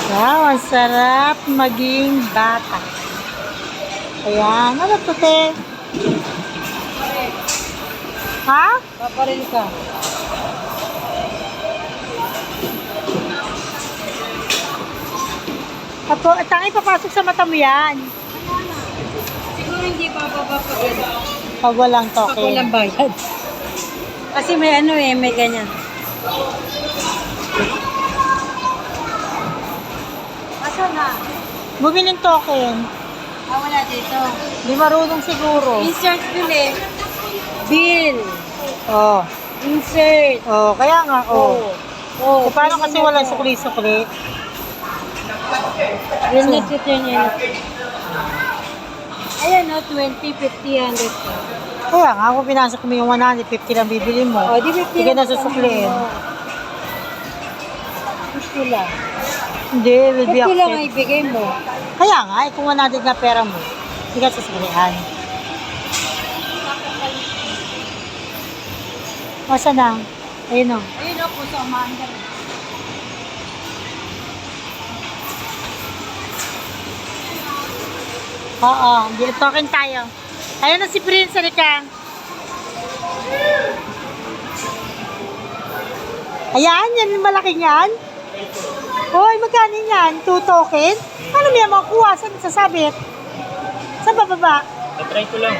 Wow, ang sarap maging bata. Ayan, ano to, te? Ha? Paparil ka. Apo, tangi papasok sa mata mo yan. Siguro hindi bababa pag ano. Pag walang Pag token. walang bayad. Kasi may ano eh, may ganyan. Asa na? Bumiling token. Ah, wala dito. Di marunong siguro. Insert bill eh. Bill. Oh. Insert. Oh, kaya nga, oh. Oh. So, paano kasi walang sukli-sukli? Will not return yan. Ayan o, 20, 50, 100. Kaya nga, kung pinasok mo yung 150 lang bibili mo. Oh, di 50 Hindi ka na susukliin. 50 lang. Hindi, will be 50 lang ang accept. ibigay mo. Kaya nga, kung 100 na pera mo, hindi ka susuklian. Masa na? Ayun o. Ayun o, puso ang maandar. Oo, hindi token tayo. Ayun na si Prince, halika. Ayan, yan yung malaking yan. Hoy, magkano yan? 2 token? Paano mo yan makuha? Saan sasabit? Sa bababa? Na-try ko lang.